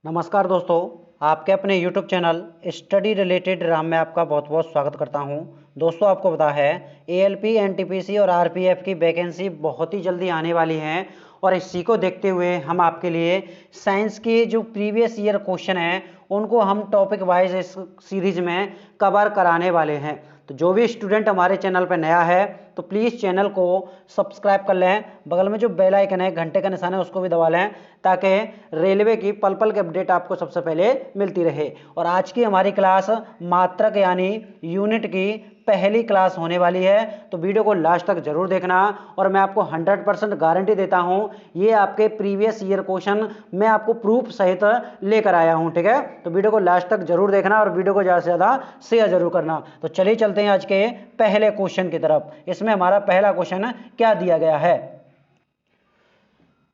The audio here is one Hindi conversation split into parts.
नमस्कार दोस्तों, आपके अपने YouTube channel study related Ram में आपका बहुत बहुत स्वागत करता हूं। दोस्तों, आपको पता है ALP, NTPC और RPF की वैकेंसी बहुत ही जल्दी आने वाली हैं और इसी को देखते हुए हम आपके लिए साइंस के जो प्रीवियस ईयर क्वेश्चन हैं उनको हम टॉपिक वाइज इस सीरीज में कवर कराने वाले हैं। तो जो भी स्टूडेंट हमारे चैनल पर नया है तो प्लीज़ चैनल को सब्सक्राइब कर लें, बगल में जो बेल आइकन है घंटे का निशान है उसको भी दबा लें ताकि रेलवे की पल पल की अपडेट आपको सबसे पहले मिलती रहे। और आज की हमारी क्लास मात्रक यानी यूनिट की पहली क्लास होने वाली है, तो वीडियो को लास्ट तक जरूर देखना और मैं आपको 100% गारंटी देता हूं ये आपके प्रीवियस ईयर क्वेश्चन मैं आपको प्रूफ सहित लेकर आया हूं। ठीक है, तो वीडियो को लास्ट तक जरूर देखना और वीडियो को ज़्यादा से ज़्यादा शेयर जरूर करना। तो चलिए चलते हैं आज के पहले क्वेश्चन की तरफ। इसमें हमारा पहला क्वेश्चन क्या दिया गया है।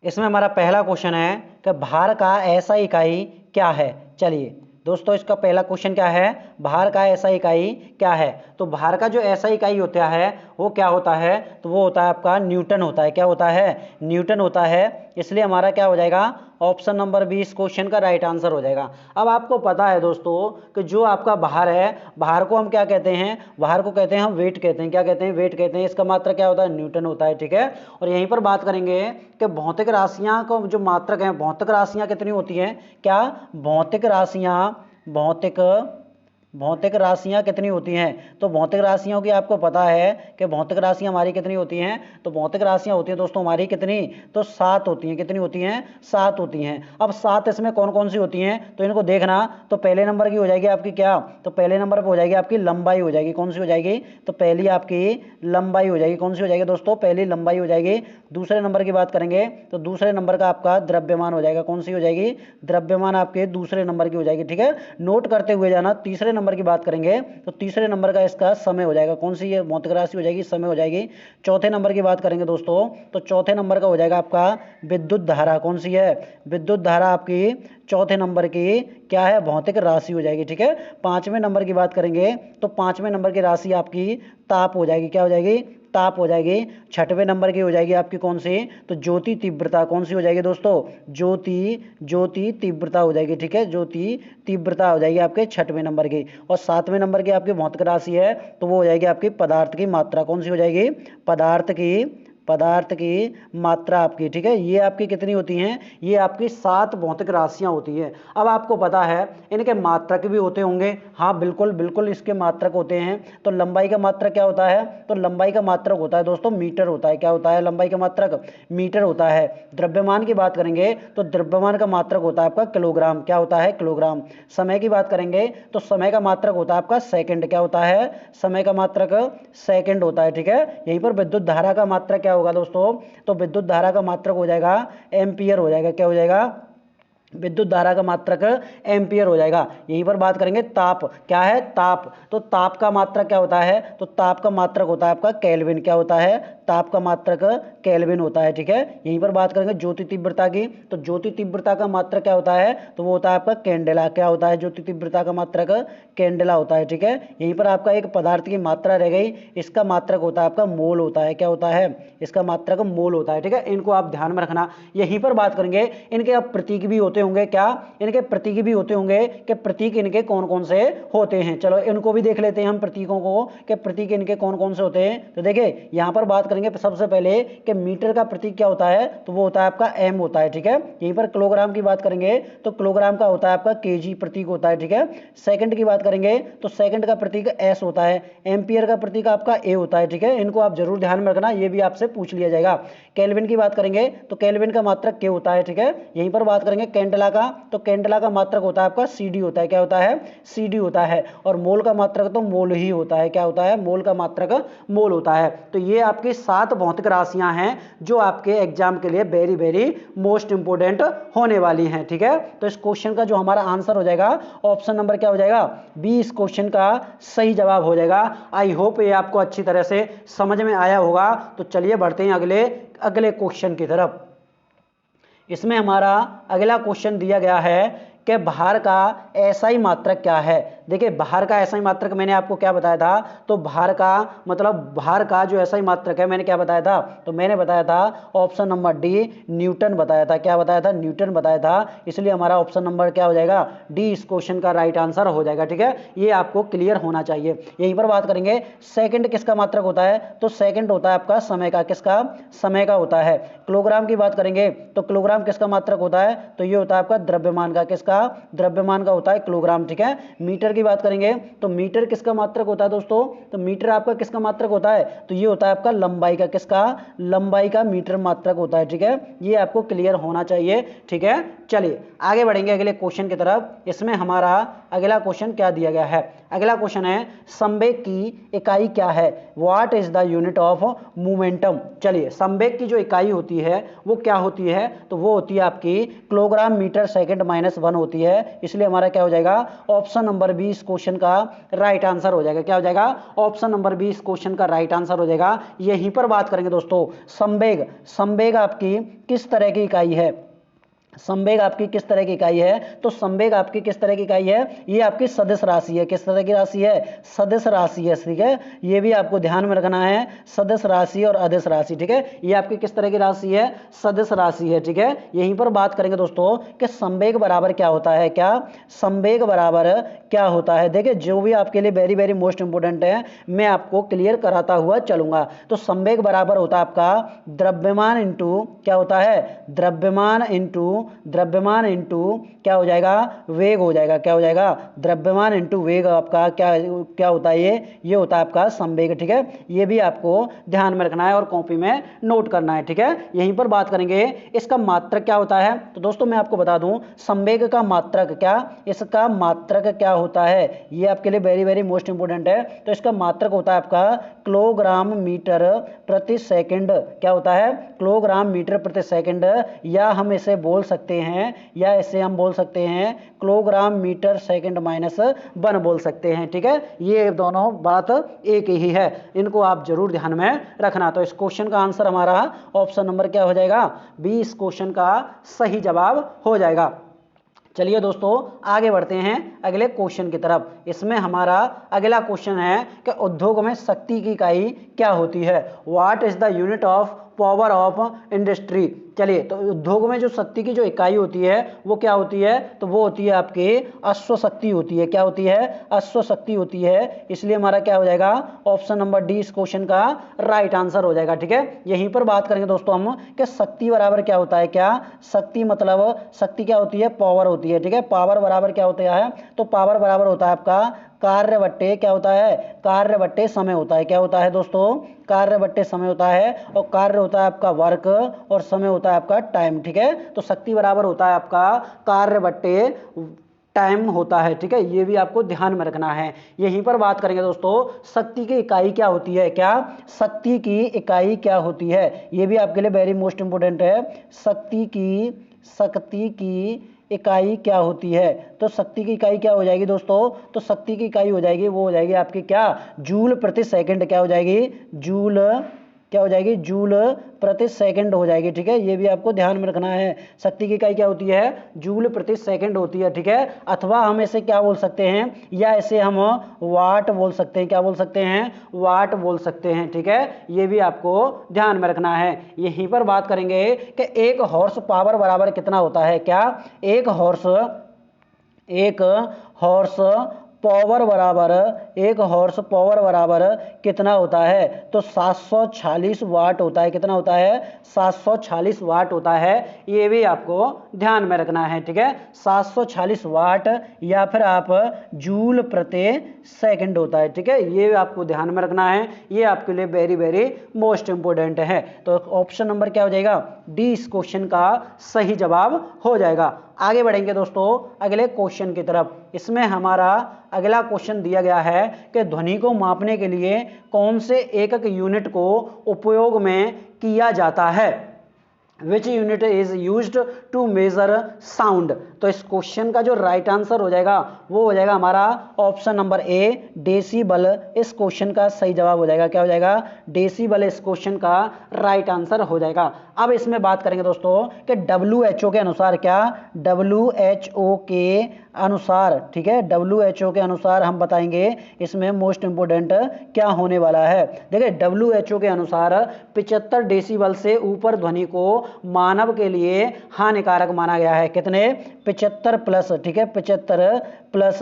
इसमें हमारा पहला क्वेश्चन है कि भार का SI इकाई क्या है। चलिए दोस्तों, इसका पहला क्वेश्चन क्या है, भार का SI इकाई क्या है। तो भार का जो SI इकाई होता है वो क्या होता है, तो वो होता है आपका न्यूटन होता है। क्या होता है, न्यूटन होता है। इसलिए हमारा क्या हो जाएगा, ऑप्शन नंबर बी इस क्वेश्चन का राइट आंसर हो जाएगा। अब आपको पता है दोस्तों कि जो आपका भार है, भार को हम क्या कहते हैं, भार को कहते हैं हम वेट कहते हैं। क्या कहते हैं, वेट कहते हैं। इसका मात्रक क्या होता है, न्यूटन होता है। ठीक है, और यहीं पर बात करेंगे कि भौतिक राशियां को जो मात्रक है, भौतिक राशियां कितनी होती हैं, क्या भौतिक राशियां कितनी होती हैं। तो भौतिक राशियों की आपको पता है कि भौतिक राशियां हमारी कितनी होती हैं, तो भौतिक राशियां होती हैं दोस्तों हमारी कितनी, तो 7 होती हैं। कितनी होती हैं, 7 होती हैं। अब 7 इसमें कौन कौन सी होती हैं, तो इनको देखना। तो पहले नंबर की हो जाएगी आपकी क्या, तो पहले नंबर पर हो जाएगी आपकी लंबाई हो जाएगी। कौन सी हो जाएगी, तो पहली आपकी लंबाई हो जाएगी। कौन सी हो जाएगी दोस्तों, पहली लंबाई हो जाएगी। दूसरे नंबर की बात करेंगे तो दूसरे नंबर का आपका द्रव्यमान हो जाएगा। कौन सी हो जाएगी, द्रव्यमान आपके दूसरे नंबर की हो जाएगी। ठीक है, नोट करते हुए जाना। तीसरे नंबर की बात करेंगे तो तीसरे नंबर का इसका समय हो जाएगा। कौन सी ये भौतिक राशि हो जाएगी, समय हो जाएगी। चौथे नंबर की बात करेंगे दोस्तों तो चौथे नंबर का हो जाएगा आपका विद्युत धारा। कौन सी है, विद्युत धारा आपकी चौथे नंबर की क्या है, भौतिक राशि हो जाएगी। ठीक है, पांचवें नंबर की बात करेंगे तो पांचवें नंबर की राशि आपकी ताप हो जाएगी। क्या हो जाएगी, ताप हो जाएगी। छठवें नंबर की हो जाएगी आपकी कौन सी, तो ज्योति तीव्रता। कौन सी हो जाएगी दोस्तों, ज्योति तीव्रता हो जाएगी। ठीक है, ज्योति तीव्रता हो जाएगी आपके छठवें नंबर की। और सातवें नंबर की आपकी भौतिक राशि है तो वो हो जाएगी आपकी पदार्थ की मात्रा। कौन सी हो जाएगी, पदार्थ की मात्रा आपकी। ठीक है, ये आपकी कितनी होती हैं, ये आपकी 7 भौतिक राशियां होती हैं। अब आपको पता है इनके मात्रक भी होते होंगे। हाँ बिल्कुल बिल्कुल इसके मात्रक होते हैं। तो लंबाई का मात्रक क्या होता है, तो लंबाई का मात्रक होता है दोस्तों मीटर होता है। क्या होता है, लंबाई का मात्रक मीटर होता है। द्रव्यमान की बात करेंगे तो द्रव्यमान का मात्रक होता है आपका किलोग्राम। क्या होता है, किलोग्राम। समय की बात करेंगे तो समय का मात्रक होता है आपका सेकंड। क्या होता है, समय का मात्रक सेकंड होता है। ठीक है, यहीं पर विद्युत धारा का मात्रक क्या होगा दोस्तों, तो विद्युत धारा का मात्रक हो जाएगा एम्पियर हो जाएगा। क्या हो जाएगा, विद्युत धारा का मात्रक एम्पियर हो जाएगा। यहीं पर बात करेंगे ताप। क्या है, ताप। तो ताप का मात्रक क्या होता है, तो ताप का मात्रक होता है आपका केल्विन। क्या होता है, ताप का मात्रक केल्विन होता है। ठीक है, यहीं पर बात करेंगे ज्योति तीव्रता की। तो ज्योति तीव्रता का मात्रक क्या होता है, तो वो होता है आपका कैंडेला। क्या होता है, ज्योति तीव्रता का मात्रक कैंडेला होता है। ठीक है, यहीं पर आपका एक पदार्थ की मात्रा रह गई, इसका मात्रक होता है आपका मोल होता है। क्या होता है, इसका मात्रक मोल होता है। ठीक है, इनको आप ध्यान में रखना। यहीं पर बात करेंगे इनके अब प्रतीक भी होते होंगे। क्या, इनके प्रतीक भी होते होंगे कि प्रतीक इनके कौन कौन से होते हैं। चलो इनको भी देख लेते हैं हम प्रतीकों को कि प्रतीक इनके कौन कौन से होते हैं। तो देखिए यहां पर बात करेंगे सबसे पहले कि मीटर का प्रतीक क्या होता है, तो वो होता है आपका एम होता है। ठीक है, यहीं पर किलोग्राम की बात करेंगे तो किलोग्राम का होता है आपका केजी प्रतीक होता है। ठीक है, सेकंड की बात करेंगे तो सेकंड का प्रतीक एस होता है। एम्पियर का प्रतीक आपका ए होता है। ठीक है, इनको आप जरूर ध्यान में रखना, ये भी आपसे पूछ लिया जाएगा। केल्विन की बात करेंगे तो केल्विन का मात्रक के होता है। ठीक है, यहीं पर बात करेंगे कैंडेला का, तो कैंडेला का मात्रक होता है आपका सीडी होता है। क्या होता है, सीडी होता है। और मोल का मात्रक तो मोल ही होता है। क्या होता है, मोल का मात्रक मोल होता है। तो ये आपकी 7 भौतिक राशियां हैं जो आपके एग्जाम के लिए वेरी वेरी मोस्ट इंपोर्टेंट होने वाली हैं। ठीक है, तो इस क्वेश्चन का जो हमारा आंसर हो जाएगा ऑप्शन नंबर क्या हो जाएगा, बी इस क्वेश्चन का सही जवाब हो जाएगा। आई होप ये आपको अच्छी तरह से समझ में आया होगा। तो चलिए बढ़ते हैं अगले क्वेश्चन की तरफ। इसमें हमारा अगला क्वेश्चन दिया गया है कि भार का SI मात्रक क्या है। देखिए बाहर का SI मात्रक मैंने आपको क्या बताया था, तो बाहर का मतलब बाहर का जो SI मात्रक है मैंने क्या बताया था, तो मैंने बताया था ऑप्शन नंबर डी न्यूटन बताया था। क्या बताया था, न्यूटन बताया था, इसलिए हमारा ऑप्शन नंबर क्या हो जाएगा, डी इस क्वेश्चन का राइट आंसर हो जाएगा। ठीक है, ये आपको क्लियर होना चाहिए। यहीं पर बात करेंगे सेकंड किसका मात्रक होता है, तो सेकंड होता है आपका समय का, किसका, समय का होता है। किलोग्राम की बात करेंगे तो किलोग्राम किसका मात्रक होता है, तो ये होता है आपका द्रव्यमान का, किसका, द्रव्यमान का होता है किलोग्राम। ठीक है, मीटर की बात करेंगे तो मीटर किसका मात्रक होता है दोस्तों, तो मीटर आपका किसका मात्रक होता है, तो ये होता है आपका लंबाई का, किसका, लंबाई का मीटर मात्रक होता है। ठीक है, ये आपको क्लियर होना चाहिए। ठीक है, चलिए आगे बढ़ेंगे अगले क्वेश्चन की तरफ। इसमें हमारा अगला क्वेश्चन क्या दिया गया है, अगला क्वेश्चन है संवेग की इकाई क्या है, what is the unit of momentum. चलिए संवेग की जो इकाई होती है वो क्या होती है, तो वो होती है आपकी किलोग्राम मीटर सेकंड -1 होती है, इसलिए हमारा क्या हो जाएगा, ऑप्शन नंबर बी इस क्वेश्चन का राइट आंसर हो जाएगा। क्या हो जाएगा, ऑप्शन नंबर बी इस क्वेश्चन का राइट आंसर हो जाएगा। यहीं पर बात करेंगे दोस्तों संवेग, संवेग आपकी किस तरह की इकाई है, संवेग आपकी किस तरह की इकाई है, तो संवेग आपकी किस तरह की इकाई है, ये आपकी सदिश राशि है। किस तरह की राशि है, सदिश राशि है। ठीक है, ये भी आपको ध्यान में रखना है, सदिश राशि और अदिश राशि। ठीक है, ये आपकी किस तरह की राशि है, सदिश राशि है। ठीक है, यहीं पर बात करेंगे दोस्तों कि संवेग बराबर क्या होता है, क्या संवेग बराबर क्या होता है। देखिए जो भी आपके लिए वेरी वेरी मोस्ट इंपोर्टेंट है मैं आपको क्लियर कराता हुआ चलूंगा। तो संवेग बराबर होता है आपका द्रव्यमान इंटू, क्या होता है, द्रव्यमान इंटू क्या हो जाएगा, वेग हो जाएगा। क्या हो जाएगा, द्रव्यमान इंटू वेग आपका क्या क्या होता है, ये होता है आपका संवेग। ठीक है, ये भी आपको ध्यान में रखना है और कॉपी में नोट करना है। ठीक है, यहीं पर बात करेंगे इसका मात्रक क्या होता है, तो दोस्तों मैं आपको बता दूं संवेग का मात्रक, क्या इसका मात्रक क्या होता है, ये आपके लिए वेरी वेरी मोस्ट इंपोर्टेंट है। तो इसका मात्रक होता है आपका किलोग्राम मीटर प्रति सेकंड। क्या होता है, किलोग्राम मीटर प्रति सेकंड, या हम इसे बोल सकते हैं, या इसे हम बोल सकते हैं किलोग्राम मीटर सेकंड -1 बोल सकते हैं। ठीक है, ये दोनों बात एक ही है, इनको आप जरूर ध्यान में रखना। तो इस क्वेश्चन का आंसर हमारा ऑप्शन नंबर क्या हो जाएगा, बी इस क्वेश्चन का सही जवाब हो जाएगा। चलिए दोस्तों आगे बढ़ते हैं अगले क्वेश्चन की तरफ। इसमें हमारा अगला क्वेश्चन है कि उद्योग में शक्ति की इकाई क्या होती है, what is the unit of power of industry. चलिए तो उद्योग में जो शक्ति की जो इकाई होती है वो क्या होती है, तो वो होती है आपकी अश्व शक्ति होती है। क्या होती है, अश्व शक्ति होती है, इसलिए हमारा क्या हो जाएगा, ऑप्शन नंबर डी इस क्वेश्चन का राइट आंसर हो जाएगा। ठीक है, यहीं पर बात करेंगे दोस्तों हम कि शक्ति बराबर क्या होता है, क्या शक्ति मतलब शक्ति क्या होती है, पावर होती है। ठीक है, पावर बराबर क्या होता है, तो पावर बराबर होता है आपका कार्य बट्टे क्या होता है, कार्य बट्टे समय होता है। क्या होता है दोस्तों, कार्य बट्टे समय होता है, और कार्य होता है आपका वर्क और समय होता है आपका टाइम। ठीक है, तो शक्ति बराबर होता है आपका कार्य बट्टे टाइम होता है। ठीक है, ये भी आपको ध्यान में रखना है। यहीं पर बात करेंगे दोस्तों शक्ति की इकाई क्या होती है, क्या शक्ति की इकाई क्या होती है, ये भी आपके लिए वेरी मोस्ट इंपोर्टेंट है। शक्ति की इकाई क्या होती है, तो शक्ति की इकाई क्या हो जाएगी दोस्तों, तो शक्ति की इकाई हो जाएगी, वो हो जाएगी आपकी क्या, जूल प्रति सेकंड। क्या हो जाएगी, जूल, क्या हो जाएगी, जूल प्रति सेकंड हो जाएगी। ठीक है, ये भी आपको ध्यान में रखना है। शक्ति की इकाई क्या होती है, जूल प्रति सेकंड होती है। ठीक है, अथवा हम इसे क्या बोल सकते हैं, या इसे हम वाट बोल सकते हैं। क्या बोल सकते हैं, वाट बोल सकते हैं। ठीक है, ये भी आपको ध्यान में रखना है। यहीं पर बात करेंगे कि एक हॉर्स पावर बराबर कितना होता है, क्या एक हॉर्स पावर बराबर, एक हॉर्स पावर बराबर कितना होता है, तो 746 वाट होता है। कितना होता है, 746 वाट होता है, ये भी आपको ध्यान में रखना है। ठीक है, 746 वाट या फिर आप जूल प्रति सेकंड होता है। ठीक है, ये आपको ध्यान में रखना है, ये आपके लिए वेरी वेरी मोस्ट इंपोर्टेंट है। तो ऑप्शन नंबर क्या हो जाएगा, डी इस क्वेश्चन का सही जवाब हो जाएगा। आगे बढ़ेंगे दोस्तों अगले क्वेश्चन की तरफ। इसमें हमारा अगला क्वेश्चन दिया गया है कि ध्वनि को मापने के लिए कौन से एकक यूनिट को उपयोग में किया जाता है, which unit is used to measure sound. तो इस क्वेश्चन का जो राइट आंसर हो जाएगा वो हो जाएगा हमारा ऑप्शन नंबर ए डेसिबल, इस क्वेश्चन का सही जवाब हो जाएगा। क्या हो जाएगा, डेसिबल इस क्वेश्चन का राइट आंसर हो जाएगा। अब इसमें बात करेंगे दोस्तों कि WHO के अनुसार, क्या WHO के अनुसार, ठीक है, WHO के अनुसार हम बताएंगे इसमें मोस्ट इंपोर्टेंट क्या होने वाला है। देखिए WHO के अनुसार 75 डेसिबल से ऊपर ध्वनि को मानव के लिए हानिकारक माना गया है। कितने? 75 प्लस, ठीक है, 75 प्लस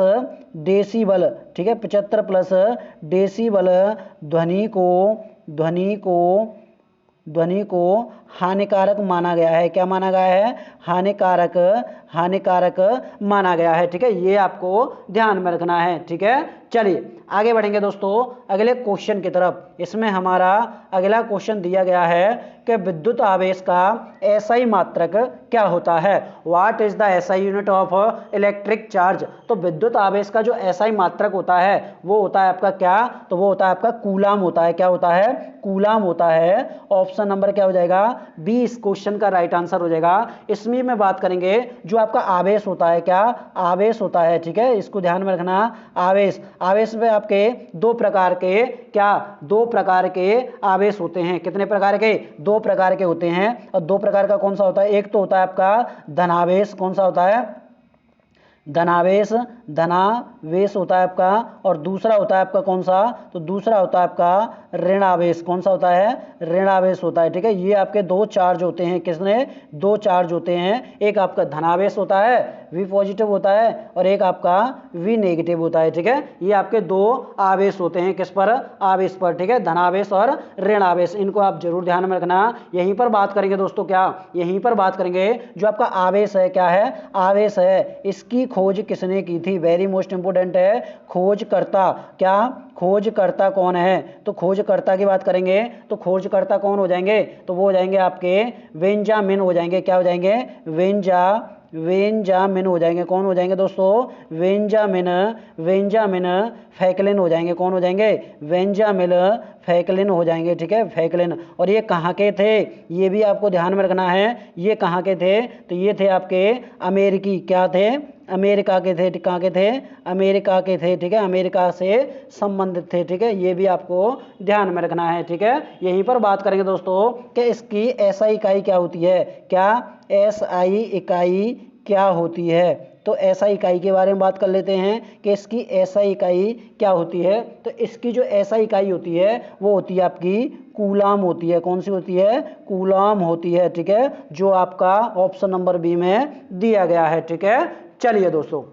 डेसिबल, ठीक है, 75 प्लस डेसिबल ध्वनि को हानिकारक माना गया है। क्या माना गया है? हानिकारक माना गया है, ठीक है, ये आपको ध्यान में रखना है, ठीक है। चलिए आगे बढ़ेंगे दोस्तों अगले क्वेश्चन की तरफ। इसमें हमारा अगला क्वेश्चन दिया गया है कि विद्युत आवेश का एसआई मात्रक क्या होता है। What is the SI unit of electric charge. तो विद्युत आवेश का जो एसआई मात्रक होता है वो होता है आपका क्या? तो वो होता है आपका कूलाम होता है। क्या होता है? कूलाम होता है। ऑप्शन नंबर क्या हो जाएगा? बी इस क्वेश्चन का राइट आंसर हो जाएगा। इसमें में बात करेंगे जो आपका आवेश होता है, क्या आवेश होता है, ठीक है, इसको ध्यान में रखना। आवेश में आपके दो प्रकार के आवेश होते हैं। कितने प्रकार के? दो प्रकार के होते हैं। और दो प्रकार का कौन सा होता है? एक तो होता है आपका धनावेश। कौन सा होता है? धनावेश होता है आपका। और दूसरा होता है आपका कौन सा? तो दूसरा होता है आपका ऋणावेश। कौन सा होता है? ऋणावेश होता है, ठीक है। ये आपके दो चार्ज होते हैं। किसने? दो चार्ज होते हैं। एक आपका धनावेश होता है, V पॉजिटिव होता है, और एक आपका V नेगेटिव होता है, ठीक है। ये आपके दो आवेश होते हैं। किस पर? आवेश पर, ठीक है, धनावेश और ऋणावेश। इनको आप जरूर ध्यान में रखना। यहीं पर बात करेंगे दोस्तों, क्या यहीं पर बात करेंगे जो आपका आवेश है। क्या है? आवेश है। इसकी खोज किसने की थी? वेरी मोस्ट इंपोर्टेंट है। खोजकर्ता। क्या? खोजकर्ता कौन है? तो खोजकर्ता की बात करेंगे तो खोजकर्ता कौन हो जाएंगे? तो वो हो जाएंगे आपके बेंजामिन हो जाएंगे। क्या हो जाएंगे? बेंजामिन हो जाएंगे। कौन हो जाएंगे दोस्तों? बेंजामिन फ्रैंकलिन हो जाएंगे। कौन हो जाएंगे? बेंजामिन फ्रैंकलिन हो जाएंगे, ठीक है, फ्रैंकलिन। और ये कहाँ के थे? ये भी आपको ध्यान में रखना है। ये कहाँ के थे? तो ये थे आपके अमेरिकी। क्या थे? अमेरिका के थे। कहाँ के थे? अमेरिका के थे, ठीक है, अमेरिका से संबंधित थे, ठीक है। ये भी आपको ध्यान में रखना है, ठीक है। यहीं पर बात करेंगे दोस्तों कि इसकी एसआई इकाई क्या होती है। क्या एसआई इकाई क्या होती है? तो एसआई इकाई के बारे में बात कर लेते हैं कि इसकी एसआई इकाई क्या होती है। तो इसकी जो एसआई इकाई होती है वो होती है आपकी कूलाम होती है। कौन सी होती है? कूलाम होती है, ठीक है, जो आपका ऑप्शन नंबर बी में दिया गया है, ठीक है। चलिए दोस्तों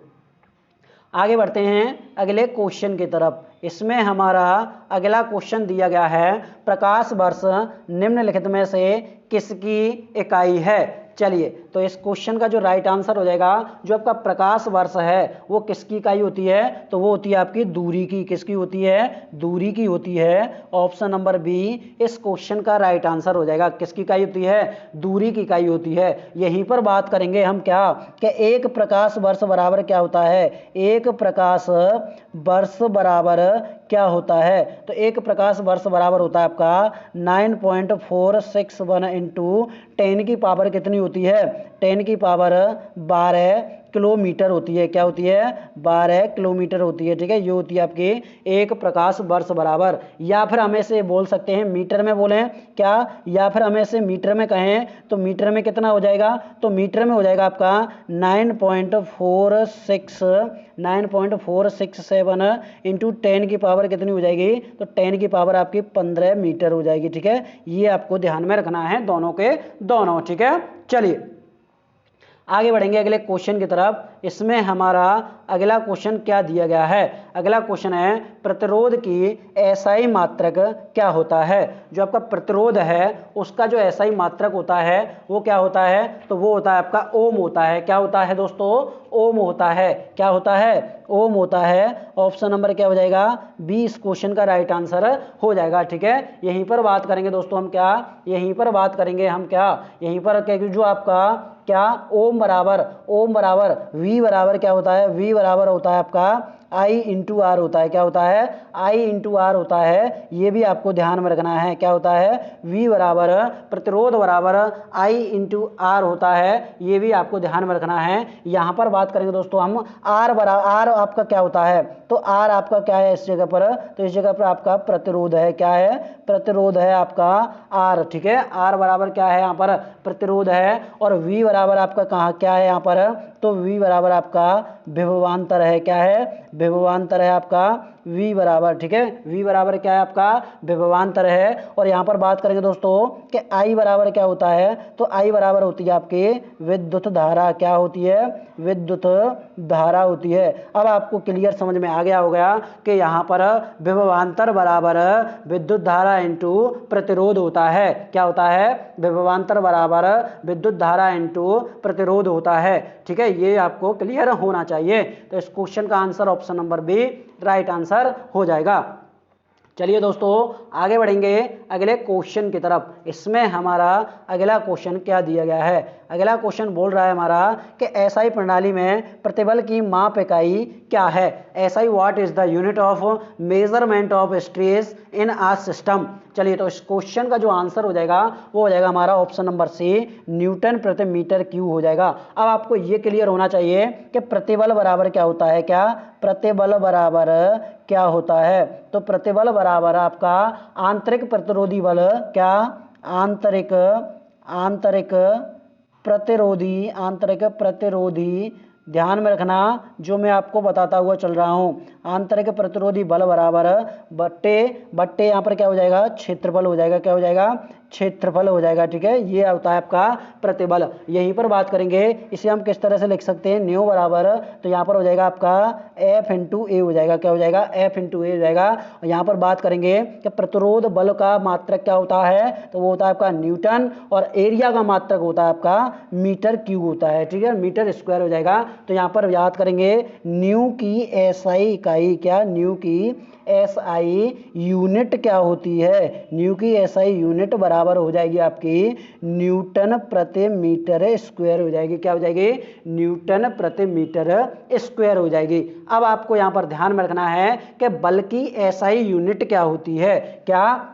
आगे बढ़ते हैं अगले क्वेश्चन की तरफ। इसमें हमारा अगला क्वेश्चन दिया गया है, प्रकाश वर्ष निम्नलिखित में से किसकी इकाई है। चलिए तो इस क्वेश्चन का जो राइट आंसर हो जाएगा, जो आपका प्रकाश वर्ष है वो किसकी इकाई होती है? तो वो होती है आपकी दूरी की। किसकी होती है? दूरी की होती है। ऑप्शन नंबर बी इस क्वेश्चन का राइट आंसर हो जाएगा। किसकी इकाई होती है? दूरी की इकाई होती है। यहीं पर बात करेंगे हम क्या कि एक प्रकाश वर्ष बराबर क्या होता है। एक प्रकाश वर्ष बराबर क्या होता है? तो एक प्रकाश वर्ष बराबर होता है आपका 9.461 इंटू 10 की पावर कितनी होती है? 10 की पावर 12 किलोमीटर होती है। क्या होती है? 12 किलोमीटर होती है, ठीक है। ये होती है आपकी एक प्रकाश वर्ष बराबर। या फिर हम ऐसे बोल सकते हैं मीटर में बोलें क्या, या फिर हम ऐसे मीटर में कहें तो मीटर में कितना हो जाएगा? तो मीटर में हो जाएगा आपका 9.467 इंटू 10 की पावर कितनी हो जाएगी? तो 10 की पावर आपकी 15 मीटर हो जाएगी, ठीक है। ये आपको ध्यान में रखना है दोनों के दोनों, ठीक है। चलिए आगे बढ़ेंगे अगले क्वेश्चन की तरफ। इसमें हमारा अगला क्वेश्चन क्या दिया गया है? अगला क्वेश्चन है प्रतिरोध की एसआई मात्रक क्या होता है। जो आपका प्रतिरोध है उसका जो एसआई मात्रक होता है वो क्या होता है? तो वो होता है आपका ओम होता है। क्या होता है दोस्तों? ओम होता है। क्या होता है? ओम होता है। ऑप्शन नंबर क्या हो जाएगा? बी इस क्वेश्चन का राइट आंसर हो जाएगा, ठीक है। यहीं पर बात करेंगे दोस्तों हम क्या, यहीं पर बात करेंगे हम क्या, यहीं पर क्योंकि जो आपका क्या ओम बराबर V बराबर क्या होता है? V बराबर होता है आपका I इंटू आर होता है। क्या होता है? I इंटू आर होता है। ये भी आपको ध्यान में रखना है। क्या होता है? V बराबर प्रतिरोध बराबर I इंटू आर होता है। ये भी आपको ध्यान में रखना है। यहाँ पर बात करेंगे दोस्तों हम R आपका क्या होता है? तो R आपका क्या है इस जगह पर? तो इस जगह पर आपका प्रतिरोध है। क्या है? प्रतिरोध है आपका R, ठीक है। R बराबर क्या है यहाँ पर? प्रतिरोध है। और V बराबर आपका कहाँ क्या है यहाँ पर? तो V बराबर आपका विभवांतर है, क्या है, विभवांतर है आपका V बराबर, ठीक है, V बराबर क्या है आपका विभवांतर है। और यहाँ पर बात करेंगे दोस्तों कि I बराबर क्या होता है, तो I बराबर होती है आपकी विद्युत धारा, क्या होती है, विद्युत धारा होती है। अब आपको क्लियर समझ में आ गया होगा कि यहाँ पर विभवांतर बराबर विद्युत धारा इंटू प्रतिरोध होता है, क्या होता है, विभवांतर बराबर विद्युत धारा इंटू प्रतिरोध होता है, ठीक है, ये आपको क्लियर होना चाहिए। तो इस क्वेश्चन का answer option number B right answer हो जाएगा। चलिए दोस्तों आगे बढ़ेंगे अगले क्वेश्चन की तरफ। इसमें हमारा अगला क्वेश्चन क्या दिया गया है, अगला क्वेश्चन बोल रहा है हमारा कि एसआई प्रणाली में प्रतिबल की माप इकाई क्या है। SI what is the unit of measurement of stress in a system. चलिए तो इस क्वेश्चन का जो आंसर हो जाएगा वो हो जाएगा हमारा ऑप्शन नंबर सी, न्यूटन प्रति मीटर क्यूब हो जाएगा। अब आपको ये क्लियर होना चाहिए कि प्रतिबल बराबर क्या होता है, क्या प्रतिबल बराबर क्या होता है, तो प्रतिबल बराबर आपका आंतरिक प्रतिरोधी बल, क्या आंतरिक प्रतिरोधी, ध्यान में रखना जो मैं आपको बताता हुआ चल रहा हूं, आंतरिक प्रतिरोधी बल बराबर बट्टे यहाँ पर क्या हो जाएगा, क्षेत्रफल हो जाएगा, क्या हो जाएगा, क्षेत्रफल हो जाएगा, ठीक है, ये होता है आपका प्रतिबल। यहीं पर बात करेंगे इसे हम किस तरह से लिख सकते हैं, न्यू बराबर, तो यहाँ पर हो जाएगा आपका F इंटू ए हो जाएगा, क्या हो जाएगा, F इंटू ए हो जाएगा। और यहाँ पर बात करेंगे कि प्रतिरोध बल का मात्रक क्या होता है, तो वो होता है आपका न्यूटन, और एरिया का मात्रक होता है आपका मीटर क्यूब होता है, ठीक है, मीटर स्क्वायर हो जाएगा। तो यहाँ पर याद करेंगे न्यू की एसआई इकाई, क्या न्यू की एसआई यूनिट क्या होती है, न्यू की एसआई यूनिट बराबर हो जाएगी आपकी न्यूटन प्रति मीटर स्क्वायर हो जाएगी, क्या हो जाएगी, न्यूटन प्रति मीटर स्क्वायर हो जाएगी। अब आपको यहाँ पर ध्यान में रखना है कि बल की एसआई यूनिट क्या होती है, क्या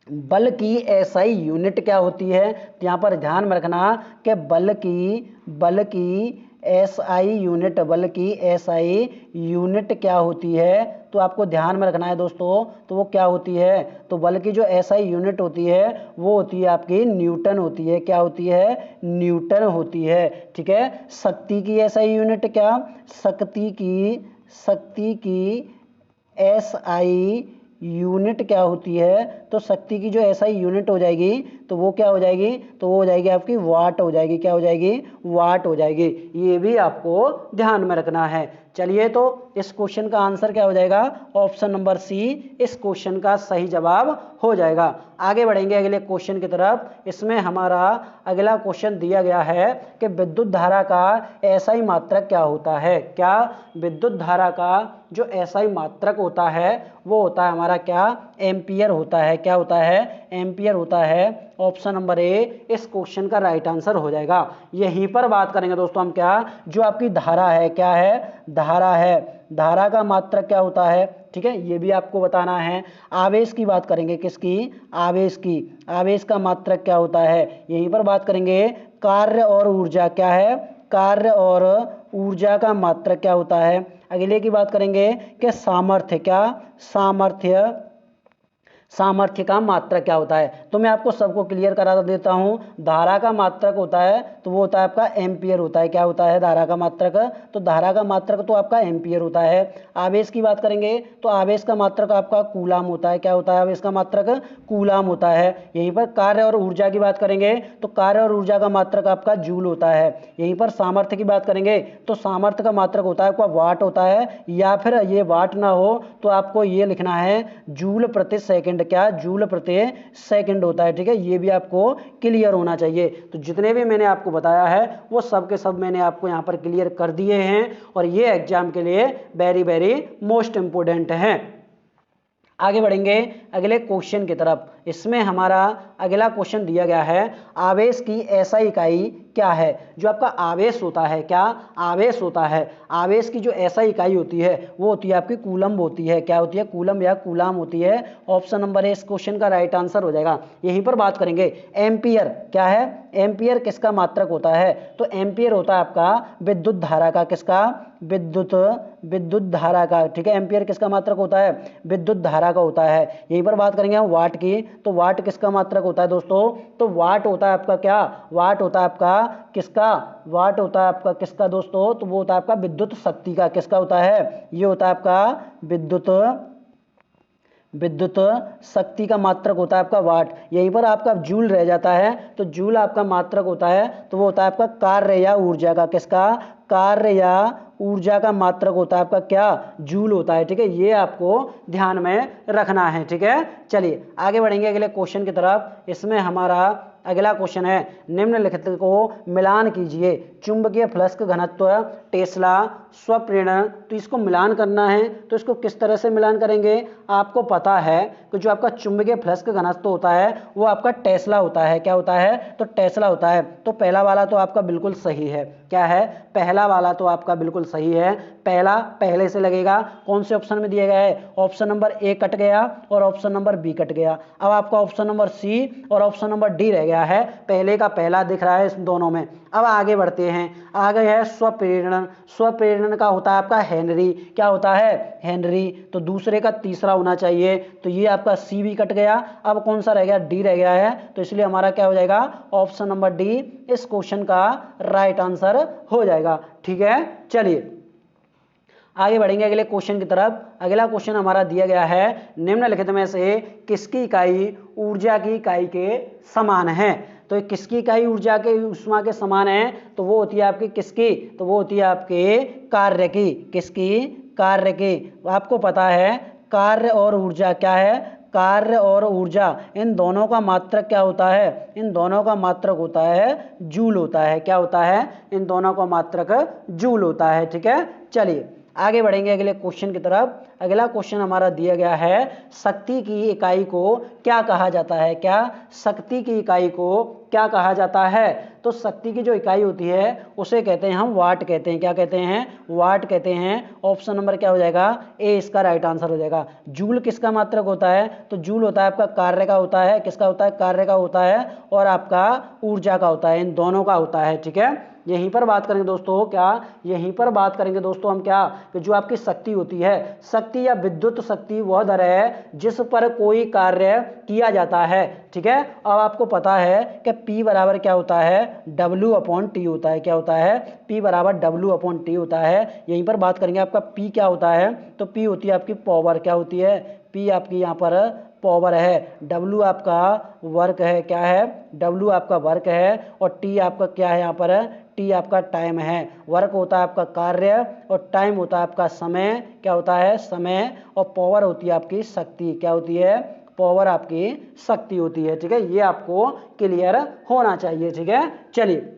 बल की एसआई यूनिट क्या होती है, तो यहाँ पर ध्यान में रखना कि बल की एसआई यूनिट, बल की एसआई यूनिट क्या होती है, तो आपको ध्यान में रखना है दोस्तों, तो वो क्या होती है, तो बल की जो एसआई यूनिट होती है वो होती है आपकी न्यूटन होती है, क्या होती है, न्यूटन होती है, ठीक है। शक्ति की एसआई यूनिट, क्या शक्ति की एसआई यूनिट क्या होती है, तो शक्ति की जो एसआई यूनिट हो जाएगी तो वो क्या हो जाएगी, तो वो हो जाएगी आपकी वाट हो जाएगी, क्या हो जाएगी, वाट हो जाएगी। ये भी आपको ध्यान में रखना है। चलिए तो इस क्वेश्चन का आंसर क्या हो जाएगा, ऑप्शन नंबर सी इस क्वेश्चन का सही जवाब हो जाएगा। आगे बढ़ेंगे अगले क्वेश्चन की तरफ। इसमें हमारा अगला क्वेश्चन दिया गया है कि विद्युत धारा का एसआई मात्रक क्या होता है, क्या विद्युत धारा का जो एसआई मात्रक होता है वो होता है हमारा क्या, एम्पियर होता है, क्या होता है, एम्पियर होता है। ऑप्शन नंबर ए इस क्वेश्चन का राइट आंसर हो जाएगा। यहीं पर बात करेंगे दोस्तों हम क्या, जो आपकी धारा है, क्या है, धारा है, धारा का मात्रक क्या होता है, ठीक है, ये भी आपको बताना है। आवेश की बात करेंगे, किसकी, आवेश की, आवेश का मात्रक क्या होता है, यहीं पर बात करेंगे। कार्य और ऊर्जा, क्या है, कार्य और ऊर्जा का मात्रक क्या होता है। अगले की बात करेंगे कि सामर्थ्य, क्या सामर्थ्य का मात्रक क्या होता है। तो मैं आपको सबको क्लियर करा देता हूं। धारा का मात्रक होता है तो वो होता है आपका एम्पियर होता है, क्या होता है, धारा का मात्रक, तो धारा का मात्रक तो आपका एम्पियर होता है। आवेश की बात करेंगे तो आवेश का मात्रक आपका कूलाम होता है, क्या होता है, आवेश का मात्रक कूलाम होता है। यहीं पर कार्य और ऊर्जा की बात करेंगे तो कार्य और ऊर्जा का मात्रक आपका जूल होता है। यहीं पर सामर्थ्य की बात करेंगे तो सामर्थ्य का मात्रक होता है आपका वाट होता है, या फिर ये वाट ना हो तो आपको ये लिखना है जूल प्रति सेकंड, क्या जूल प्रति सेकंड होता है, ठीक है, ये भी आपको क्लियर होना चाहिए। तो जितने भी मैंने आपको बताया है वो सब के सब मैंने आपको यहाँ पर क्लियर कर दिए हैं और ये एग्जाम के लिए वेरी वेरी मोस्ट इंपोर्टेंट हैं। आगे बढ़ेंगे अगले क्वेश्चन की तरफ। इसमें हमारा अगला क्वेश्चन दिया गया है, आवेश की एसआई इकाई क्या है। जो आपका आवेश होता है, क्या आवेश होता है, आवेश की जो एसआई इकाई होती है वो होती है आपकी कूलम्ब होती है, क्या होती है, कूलम्ब या कूलाम होती है। ऑप्शन नंबर ए इस क्वेश्चन का राइट आंसर हो जाएगा। यहीं पर बात करेंगे एम्पियर, क्या है, एम्पियर किसका मात्रक होता है, तो एम्पियर होता है आपका विद्युत धारा का, किसका, विद्युत धारा का, ठीक है, एम्पियर किसका मात्रक होता है, विद्युत धारा का होता है। यहीं पर बात करेंगे हम वाट की, तो वाट किसका मात्रक होता है दोस्तों? तो वाट होता है आपका क्या? वाट होता है आपका किसका? वाट होता है आपका किसका दोस्तों? तो वो होता है आपका विद्युत शक्ति का। किसका होता है? ये होता है आपका विद्युत शक्ति का मात्रक होता है आपका वाट। यहीं पर आपका जूल रह जाता है, तो जूल आपका मात्रक होता है, तो वो होता है आपका कार्य या ऊर्जा का। किसका? कार्य या ऊर्जा का मात्रक होता है आपका क्या? जूल होता है। ठीक है, ये आपको ध्यान में रखना है। ठीक है, चलिए आगे बढ़ेंगे अगले क्वेश्चन की तरफ। इसमें हमारा अगला क्वेश्चन है, निम्नलिखित को मिलान कीजिए। चुंबकीय फ्लक्स घनत्व, टेस्ला, स्वप्रेरण। तो इसको मिलान करना है, तो इसको किस तरह से मिलान करेंगे? आपको पता है कि जो आपका चुंबकीय फ्लक्स घनत्व होता है वो आपका टेस्ला होता है। क्या होता है? तो टेस्ला होता है। तो पहला वाला तो आपका बिल्कुल सही है। क्या है? पहला वाला तो आपका बिल्कुल सही है। पहला पहले से लगेगा। कौन से ऑप्शन में दिया गया है? ऑप्शन नंबर ए कट गया और ऑप्शन नंबर बी कट गया। अब आपका ऑप्शन नंबर सी और ऑप्शन नंबर डी रह गया है। पहले का पहला दिख रहा है इस दोनों में। अब आगे बढ़ते हैं। आगे है स्वप्रेरण। स्वप्रेरण का होता है आपका हेनरी। क्या होता है? हेनरी। तो दूसरे का तीसरा होना चाहिए, तो ये आपका सी भी कट गया। अब कौन सा रह गया? डी रह गया है। तो इसलिए हमारा क्या हो जाएगा? ऑप्शन नंबर डी इस क्वेश्चन का राइट आंसर हो जाएगा। ठीक है, चलिए आगे बढ़ेंगे अगले क्वेश्चन की तरफ। अगला क्वेश्चन हमारा दिया गया है, निम्नलिखित में से किसकी इकाई ऊर्जा की इकाई के समान है? तो किसकी इकाई ऊर्जा के ऊष्मा के समान है? तो वो होती है आपकी किसकी? तो वो होती है आपके कार्य की। किसकी? कार्य की। आपको पता है कार्य और ऊर्जा क्या है? कार्य और ऊर्जा इन दोनों का मात्रक क्या होता है? इन दोनों का मात्रक होता है जूल होता है। क्या होता है? इन दोनों का मात्रक जूल होता है। ठीक है, चलिए आगे बढ़ेंगे अगले क्वेश्चन की तरफ। अगला क्वेश्चन हमारा दिया गया है, शक्ति की इकाई को क्या कहा जाता है? क्या? शक्ति की इकाई को क्या कहा जाता है? तो शक्ति की जो इकाई होती है उसे कहते हैं हम वाट कहते हैं। क्या कहते हैं? वाट कहते हैं। ऑप्शन नंबर क्या हो जाएगा? ए इसका राइट आंसर हो जाएगा। जूल किसका मात्रक होता है? तो जूल होता है आपका कार्य का होता है। किसका होता है? कार्य का होता है। और आपका ऊर्जा का होता है। इन दोनों का होता है। ठीक है, यहीं पर बात करेंगे दोस्तों। क्या? यहीं पर बात करेंगे दोस्तों हम क्या, कि जो आपकी शक्ति होती है, शक्ति या विद्युत शक्ति वह दर है जिस पर कोई कार्य किया जाता है। ठीक है, अब आपको पता है कि P बराबर क्या होता है? W/T होता है। क्या होता है? P बराबर W/T होता है। यहीं पर बात करेंगे आपका P क्या होता है? तो P होती है आपकी पावर। क्या होती है? P आपकी यहाँ पर पावर है। W आपका वर्क है। क्या है? W आपका वर्क है। और T आपका क्या है? यहाँ पर T आपका टाइम है। वर्क होता है आपका कार्य और टाइम होता है आपका समय। क्या होता है? समय। और पावर होती है आपकी शक्ति। क्या होती है? पावर आपकी शक्ति होती है। ठीक है, ये आपको क्लियर होना चाहिए। ठीक है, चलिए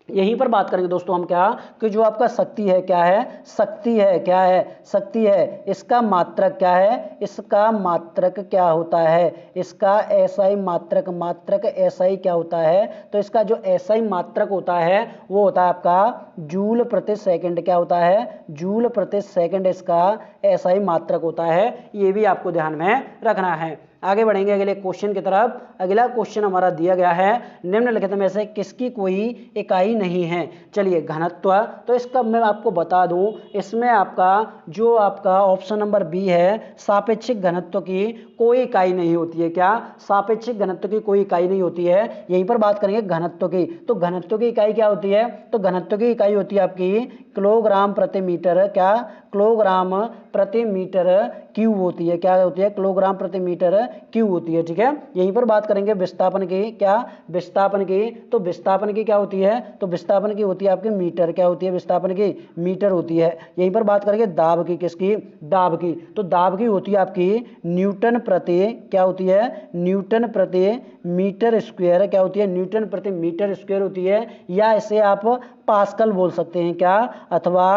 यहीं पर बात करेंगे दोस्तों हम क्या, कि जो आपका शक्ति है क्या है? शक्ति है। क्या है? शक्ति है। इसका मात्रक क्या है? इसका मात्रक क्या होता है? इसका एसआई मात्रक। मात्रक एसआई क्या होता है? तो इसका जो एसआई मात्रक होता है वो होता है आपका जूल प्रति सेकंड। क्या होता है? जूल प्रति सेकंड इसका एसआई मात्रक होता है। ये भी आपको ध्यान में रखना है। आगे बढ़ेंगे अगले क्वेश्चन की तरफ। अगला क्वेश्चन हमारा दिया गया है, निम्नलिखित में से किसकी कोई इकाई नहीं है? चलिए घनत्व, तो इसका मैं आपको बता दूं, इसमें आपका जो आपका ऑप्शन नंबर बी है, सापेक्षिक घनत्व की कोई इकाई नहीं होती है। क्या? सापेक्षिक घनत्व की कोई इकाई नहीं होती है। यहीं पर बात करेंगे घनत्व की, तो घनत्व की इकाई क्या होती है? तो घनत्व की इकाई होती है आपकी किलोग्राम प्रति मीटर। क्या? किलोग्राम प्रति मीटर क्यूब होती है। क्या होती है? किलोग्राम प्रति मीटर क्यूब होती है। ठीक है, यहीं पर बात करेंगे विस्थापन की। क्या? विस्थापन की, तो विस्थापन की क्या होती है? तो विस्थापन की होती है आपकी मीटर। क्या होती है? विस्थापन की मीटर होती है। यहीं पर बात करेंगे दाब की। किसकी? दाब की, तो दाब की होती है आपकी न्यूटन प्रति, क्या होती है? न्यूटन प्रति मीटर स्क्वायर। क्या होती है? न्यूटन प्रति मीटर स्क्वायर होती है। या इसे आप पास्कल बोल सकते हैं। क्या? अथवा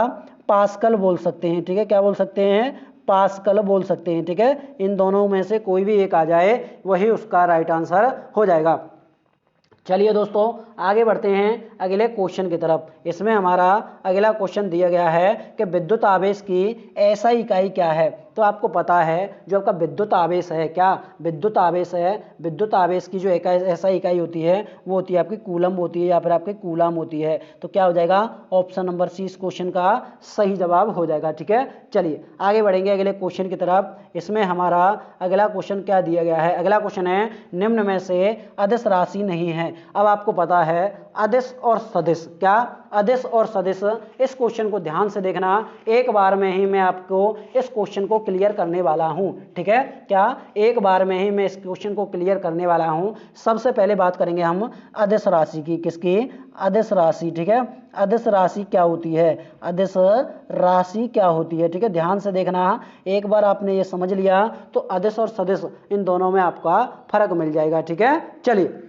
पास्कल बोल सकते हैं। ठीक है, क्या बोल सकते हैं? पास्कल बोल सकते हैं। ठीक है, इन दोनों में से कोई भी एक आ जाए वही उसका राइट आंसर हो जाएगा। चलिए दोस्तों आगे बढ़ते हैं अगले क्वेश्चन की तरफ। इसमें हमारा अगला क्वेश्चन दिया गया है कि विद्युत आवेश की एसआई इकाई क्या है? तो आपको पता है जो आपका विद्युत आवेश है, क्या विद्युत आवेश है, विद्युत आवेश की जो एसआई इकाई होती है वो होती है आपकी कूलम होती है या फिर आपकी कूलाम होती है। तो क्या हो जाएगा, ऑप्शन नंबर सी इस क्वेश्चन का सही जवाब हो जाएगा। ठीक है, चलिए आगे बढ़ेंगे अगले क्वेश्चन की तरफ। इसमें हमारा अगला क्वेश्चन क्या दिया गया है, अगला क्वेश्चन है निम्न में से अदिश राशि नहीं है। अब आपको पता है अदिश और सदिश, क्या अदिश और सदिश, इस क्वेश्चन को ध्यान से देखना, एक बार में ही मैं आपको इस क्वेश्चन को क्लियर करने वाला हूं। ठीक है, क्या एक बार में ही मैं इस क्वेश्चन को क्लियर करने वाला हूं। सबसे पहले बात करेंगे हम अदिश राशि की, किसकी, अदिश राशि। ठीक है, अदिश राशि क्या होती है, अदिश राशि क्या होती है। ठीक है, ध्यान से देखना, एक बार आपने ये समझ लिया तो अदिश और सदिश इन दोनों में आपका फर्क मिल जाएगा। ठीक है, चलिए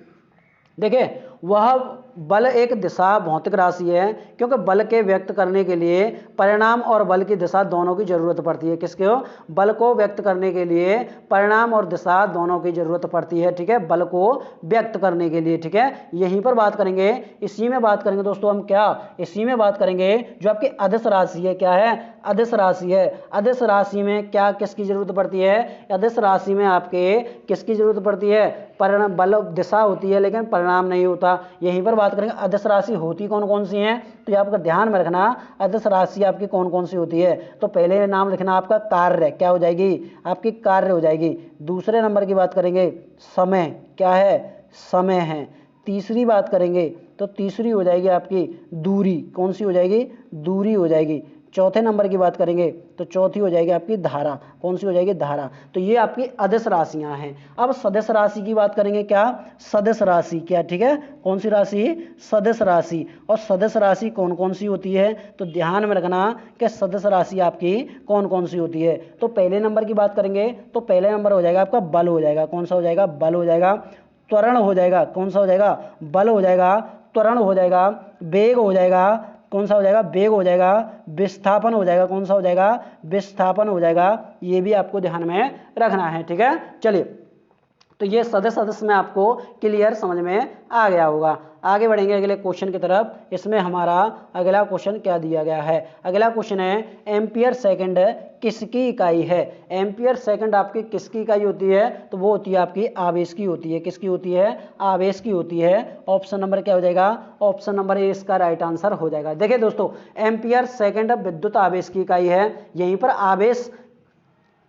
देखिए, वह बल एक दिशा भौतिक राशि है क्योंकि बल के व्यक्त करने के लिए परिणाम और बल की दिशा दोनों की जरूरत पड़ती है। किसके हो, बल को व्यक्त करने के लिए परिणाम और दिशा दोनों की जरूरत पड़ती है। ठीक है, बल को व्यक्त करने के लिए। ठीक है, यहीं पर बात करेंगे, इसी में बात करेंगे दोस्तों हम, क्या इसी में बात करेंगे जो आपकी अदिश राशि है, क्या है, अदिश राशि है। अदिश राशि में क्या किसकी जरूरत पड़ती है, अदिश राशि में आपके किसकी जरूरत पड़ती है, परिणाम, बल दिशा होती है लेकिन परिणाम नहीं होता। यहीं पर बात करेंगे अदिश राशि होती कौन कौन सी हैं, तो ये आपका ध्यान में रखना, अदिश राशि आपकी कौन कौन सी होती है। तो पहले नाम लिखना आपका कार्य, क्या हो जाएगी आपकी कार्य हो जाएगी। दूसरे नंबर की बात करेंगे समय, क्या है, समय है। तीसरी बात करेंगे तो तीसरी हो जाएगी आपकी दूरी, कौन सी हो जाएगी, दूरी हो जाएगी। चौथे नंबर की बात करेंगे तो चौथी हो जाएगी आपकी धारा, कौन सी हो जाएगी, धारा। तो ये आपकी अदिश राशियां हैं। अब सदिश राशि की बात करेंगे, क्या सदिश राशि, क्या, ठीक है, कौन सी राशि, सदिश राशि। और सदिश राशि कौन कौन सी होती है, तो ध्यान में रखना कि सदिश राशि आपकी कौन कौन सी होती है। तो पहले नंबर की बात करेंगे तो पहले नंबर हो जाएगा आपका बल हो जाएगा, कौन सा हो जाएगा, बल हो जाएगा। त्वरण हो जाएगा, कौन सा हो जाएगा, बल हो जाएगा। त्वरण हो जाएगा, वेग हो जाएगा, कौन सा हो जाएगा, वेग हो जाएगा। विस्थापन हो जाएगा, कौन सा हो जाएगा, विस्थापन हो जाएगा। ये भी आपको ध्यान में रखना है। ठीक है, चलिए तो ये सदस्य में आपको क्लियर समझ में आ गया होगा। आगे बढ़ेंगे अगले क्वेश्चन की तरफ। इसमें हमारा अगला क्वेश्चन क्या दिया गया है, अगला क्वेश्चन है एम्पियर सेकंड किसकी इकाई है। एम्पियर सेकंड आपकी किसकी इकाई होती है, तो वो होती है आपकी आवेश की होती है। किसकी होती है, आवेश की होती है। ऑप्शन नंबर क्या हो जाएगा, ऑप्शन नंबर ए इसका राइट आंसर हो जाएगा। देखिए दोस्तों, एम्पियर सेकंड विद्युत आवेश की इकाई है। यहीं पर आवेश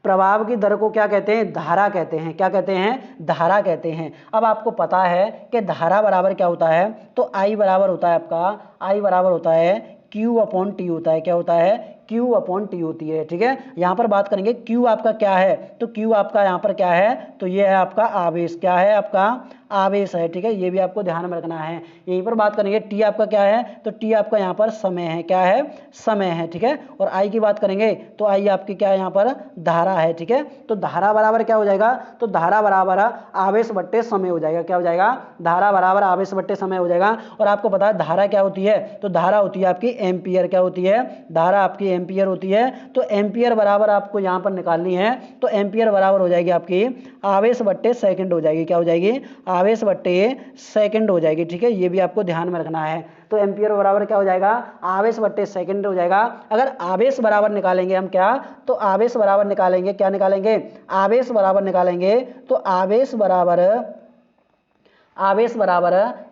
प्रभाव की दर को क्या कहते हैं, धारा कहते हैं। क्या कहते हैं, धारा कहते हैं। अब आपको पता है कि धारा बराबर क्या होता है, तो आई बराबर होता है आपका, आई बराबर होता है Q अपॉन टी होता है। क्या होता है, Q अपॉन टी होती है। ठीक है, यहाँ पर बात करेंगे Q आपका क्या है, तो Q आपका यहाँ पर क्या है, तो ये है आपका आवेश, क्या है आपका आवेश है। ठीक है, ये भी आपको ध्यान में रखना है। यहीं पर बात करेंगे T आपका क्या है, तो T आपका यहाँ पर समय है, क्या है, समय है। ठीक है, और I की बात करेंगे तो I आपकी क्या है, यहाँ पर धारा है। ठीक है, तो धारा बराबर क्या हो जाएगा, तो धारा बराबर आवेश बट्टे समय हो जाएगा। क्या हो जाएगा, धारा बराबर आवेश बट्टे समय हो जाएगा। और आपको पता है धारा क्या होती है, तो धारा होती है आपकी एम्पियर। क्या होती है, धारा आपकी एम्पियर होती है। तो एम्पियर बराबर आपको यहाँ पर निकालनी है, तो एम्पियर बराबर हो जाएगी आपकी आवेश बट्टे सेकंड हो जाएगी। क्या हो जाएगी, आवेश बट्टे सेकंड हो जाएगी। ठीक है, ये भी आपको ध्यान में रखना है। तो एम्पियर बराबर क्या हो जाएगा, आवेश बट्टे सेकंड हो जाएगा। अगर आवेश बराबर निकालेंगे हम, क्या, तो आवेश बराबर निकालेंगे, क्या निकालेंगे, आवेश बराबर निकालेंगे, तो आवेश बराबर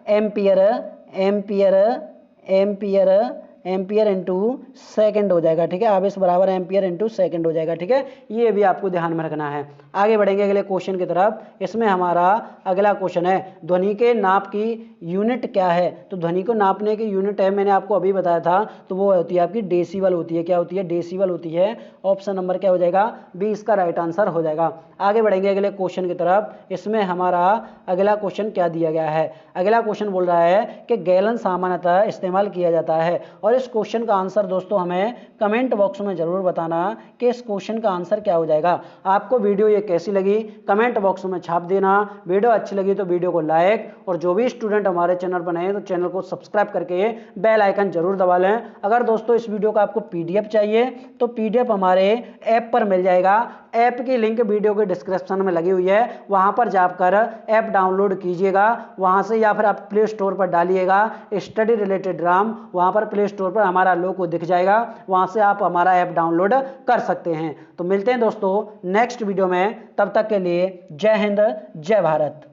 ampere, ampere, ampere, ampere into second हो जाएगा। ठीक है, आवेश बराबर एम्पियर इंटू सेकेंड हो जाएगा। ठीक है, ये भी आपको ध्यान में रखना है। आगे बढ़ेंगे अगले क्वेश्चन की तरफ। इसमें हमारा अगला क्वेश्चन है ध्वनि के नाप की यूनिट क्या है। तो ध्वनि को नापने की यूनिट है, मैंने आपको अभी बताया था, तो वो होती है आपकी डेसिबल होती है। क्या होती है, डेसिबल होती है। ऑप्शन नंबर क्या हो जाएगा, बी इसका राइट आंसर हो जाएगा। आगे बढ़ेंगे अगले क्वेश्चन की तरफ। इसमें हमारा अगला क्वेश्चन क्या दिया गया है, अगला क्वेश्चन बोल रहा है कि गैलन सामान्यतः इस्तेमाल किया जाता है। और इस क्वेश्चन का आंसर दोस्तों हमें कमेंट बॉक्स में जरूर बताना कि इस क्वेश्चन का आंसर क्या हो जाएगा। आपको वीडियो ये कैसी लगी कमेंट बॉक्स में छाप देना। वीडियो अच्छी लगी तो वीडियो को लाइक, और जो भी स्टूडेंट हमारे चैनल पर नए हैं तो चैनल को सब्सक्राइब करके बेल आइकन जरूर दबा लें। अगर दोस्तों इस वीडियो का आपको PDF चाहिए तो PDF हमारे ऐप पर मिल जाएगा। ऐप की लिंक वीडियो के डिस्क्रिप्शन में लगी हुई है, वहां पर जाकर ऐप डाउनलोड कीजिएगा वहां से, या फिर आप प्ले स्टोर पर डालिएगा स्टडी रिलेटेड राम, वहां पर प्ले स्टोर पर हमारा लोगो दिख जाएगा, वहां से आप हमारा ऐप डाउनलोड कर सकते हैं। तो मिलते हैं दोस्तों नेक्स्ट वीडियो में, तब तक के लिए जय हिंद जय भारत।